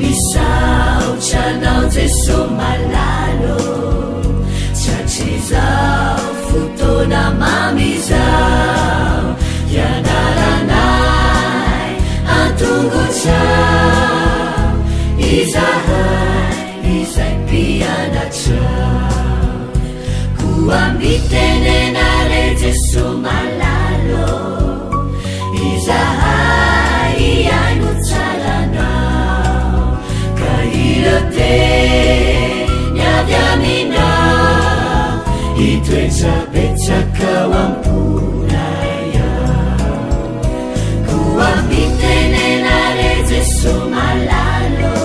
misaotranao jeso malalo tratrizao fotona mamizao ianaranay antongotrao izahay izay mpianatrao koa mitenenare jeso malalo izahay iaino tsaranao ka iroteny avy aminao itoetrabetsakao amponaya koa mitenenare jeso malalo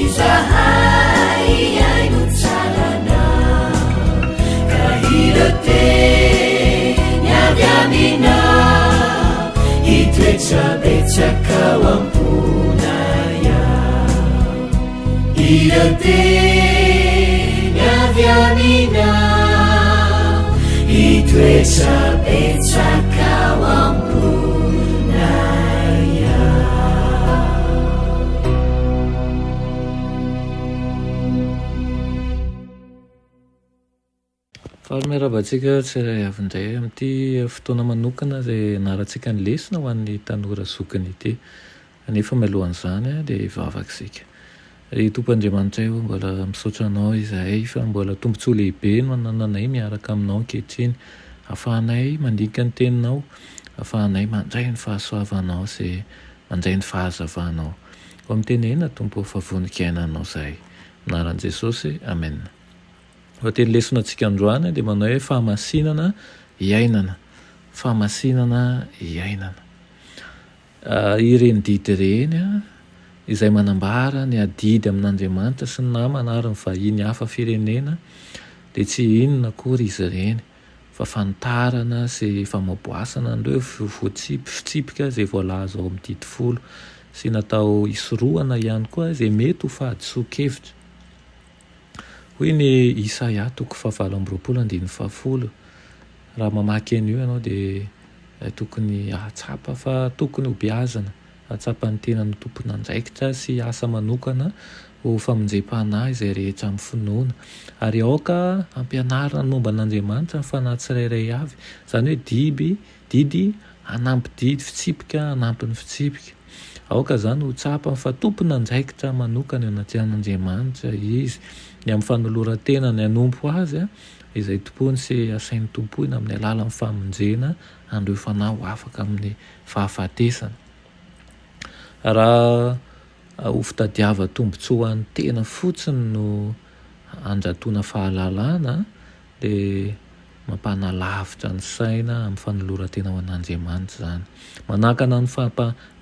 izahay iaino tsaranao ka iroteny avy aminao itoetrabetsakao amponaya iroteny avy aminao itoetrabetsakao amponaya. Faharomearabantsika tsiray avindray amin'ity fotoana manokana izay anarantsika ny lesona ho an'ny tanora zokiny ity. Nefa mialohan'izany dia ivavakisika. Ry Tompoandriamanitra io mbola misaotra anao izahay fa mbola tombontsoa lehibe no manananay miaraka aminao ankehitriny. Ahafahanay mandika ny teninao, ahafahanay mandray ny fahasoavanao sy mandray ny fahazavanao. Ho mitenena tompo fa voninkainanao izahay. Anaran'i Jesosy, amen. Teny lesona antsika androany dia manao hoe fahamasinana iainana. Fahamasinana iainana. Ireny didy ireny izay manambara ny adidy amin'Andriamanitra sy ny namana ary ny vahiny hafa firenena dia tsy inona akory izy ireny fa fantarana sy famaboasana an'ireo fitsipika izay voalaza ao amin'ny didy folo sy natao hisorohana ihany koa izay mety ho fahadisoan-kevitra. Hoy ny Isaia 40:20. Raha mamaky an'io ianao dia tokony ahatsapa fa tokony ho beazana, ahatsapa ny tenan'ny tompona andraikitra sy asa manokana ho famonjem-panahy izay rehetra amin'ny finoana. Ary aoka ampianarina ny momba an'Andriamanitra ny fanahy tsirairay avy, izany hoe didy anampy didy, fitsipika anampy ny fitsipika. Aoka izany ho tsapa fa tompona andraikitra manokana eo anaty an'Andriamanitra izy, ny amin'ny fanoloran-tena ny hanompo azy izay tompony sy asain'ny tompoina amin'ny alalan'ny famonjena andreo fanahy ho afaka amin'ny fahafatesana. Raha ho fitadiava tombontsoa an'ny tena fotsiny no andratoana fahalalana dia mampanalavitra ny saina amin'ny fanoloran-tena ho an'Andriamanitra izany. Manakana ny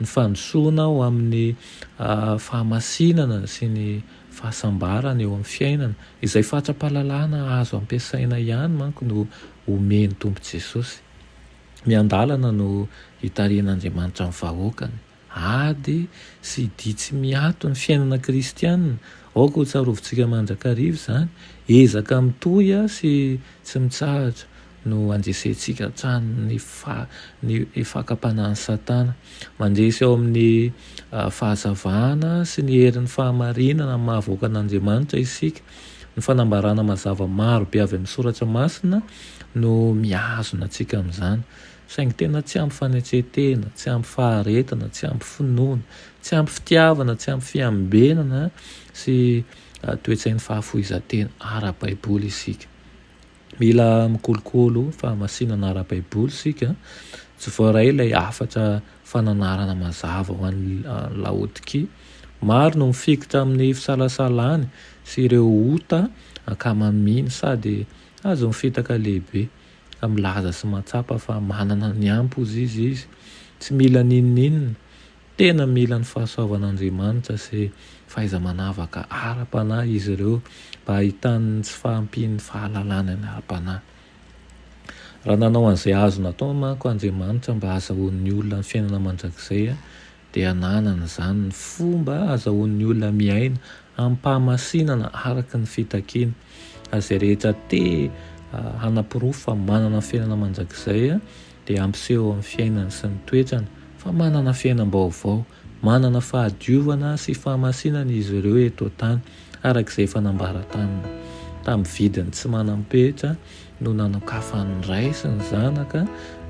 fandrosoana ho amin'ny fahamasinana sy ny fahasambarana eo amin'ny fiainana izay fatra-pahalalana azo ampiasaina ihany manko no omeny tompo Jesosy. Miandalana no hitarian'Andriamanitra amin'ny vahoakany. Ady sy dia tsy miato ny fiainana kristianina. Aoka ho tsarovintsika mandrakariva izany, ezaka mitohy sy tsy mitsahatra no andresentsika hatrany ny fakapanahan'ny Satana. Mandresy ao amin'ny fahazavana sy ny herin'ny fahamarinana mahavoaka an'Andriamanitra isika. Ny fanambarana mazava maro be avy amin'ny soratra masina no mihazona antsika amin'izany. Saingy tena tsy ampy fanetsetena, tsy ampy faharetana, tsy ampy finoana, tsy ampy fitiavana, tsy ampy fiambenana sy toetsain'ny fahafoizan-tena ara-baiboly isika. Mila mikolokolo fahamasinana ara-baiboly isika. Tsy voaray ilay afatra fananarana mazava ho an'ny Laodikia. Maro no mifikitra amin'ny fisalasalany sy ireo ota ankamaiminy sady azo mifitaka lehibe. Milaza sy matsapa fa manana ny ampozy izy. Tsy mila ninninina. Tena mila ny fahasoavan'Andriamanitra sy fahaiza-manavaka ara-panahy izy ireo mba ahitany tsy fahampian'ny fahalalana ny ara-panahy. Raha nanao an'izay azo natao manko Andriamanitra mba azahoan'ny olona ny fiainana mandrakizay dia ananana izany ny fomba azahoan'ny olona miaina amin'ny mpahamasinana araka ny fitakiana. Izay rehetra hanapirofo fa manana fiainana mandrakizay dia ampiseho amin'ny fiainany sy ny toetrany fa manana fiainam-baovao, manana fahadiovana sy fahamasinana izy ireo eto tany arak'izay fanambara tamin'ny vidiny tsy manam-petra no nanokafany ray sy ny zanaka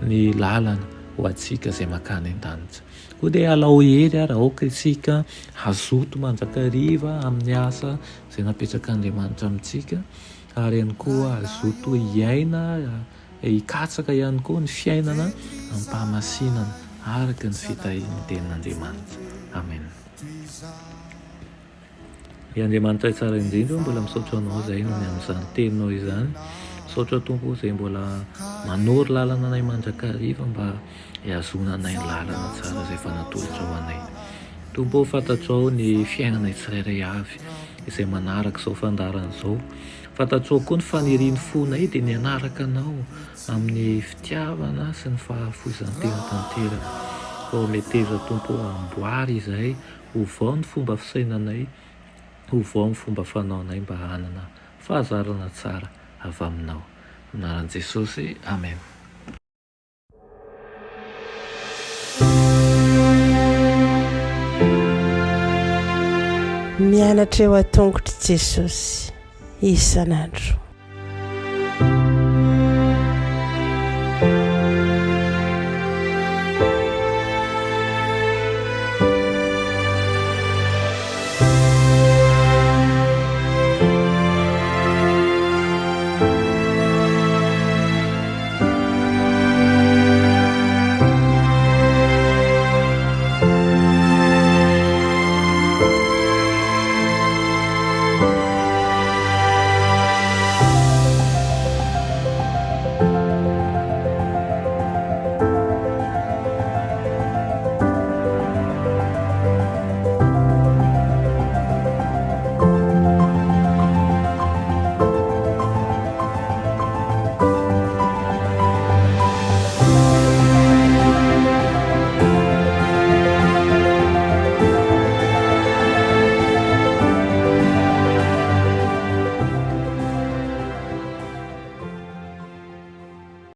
ny lalana ho atsika izay makany an-danitra. Koa dia alao hery raha oka isika hazoto manjakariva amin'ny asa izay napetraka Andriamanitra amintsika, ary ihany koa azoto hiaina hikatsaka ihany koa ny fiainana amin'ny mpahamasinana araka ny fitahian'ny tenin'Andriamanitra. Amen. I Andriamanitra tsara indrindra mbola misaotra anao izay no ny amin'izany teninao izany. Misaotra Tompo izay mbola manory lalana anay mandrakariva mba hiazona anay ny lalana tsara izay fanatolotra ho anay. Tompo, fantatrao ny fiainanay tsirairay avy izay manaraka izao fandarana izao. Fantatrao koa ny fanirian'ny fonay dia ny anaraka anao amin'ny fitiavana sy ny fahafoizan'ny tena tanteraka. Fa meteza Tompo amboary izay, ho vao ny fomba fisainanay, ho vao ny fomba fanaonay mba hanana fahazarana tsara avy aminao. Anaran'i Jesosy, amen. Mianatra eo an-tongotra Jesosy isan'andro.